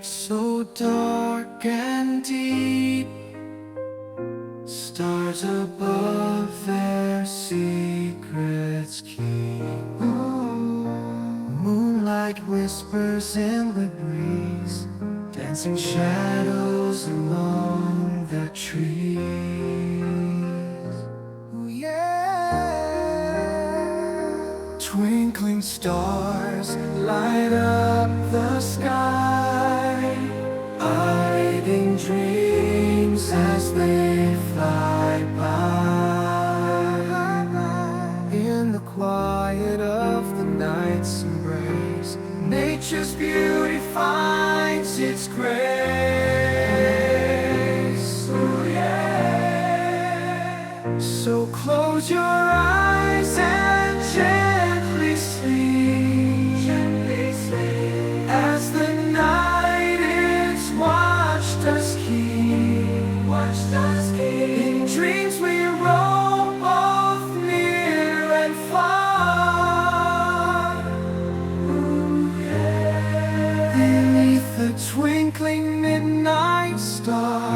so dark and deep, stars above their secrets keep. Moonlight whispers in the breeze, dancing shadows along the trees. Ooh, yeah. Twinkling stars light up the sky, hiding dreams as they fly by. In the quiet of the night's embrace, nature's beauty finds its grace. Ooh, yeah. So close your eyes and gently sleep, as the night is watched us keep. In dreams we roam both near and far. Ooh, yeah. Beneath the twinkling midnight star,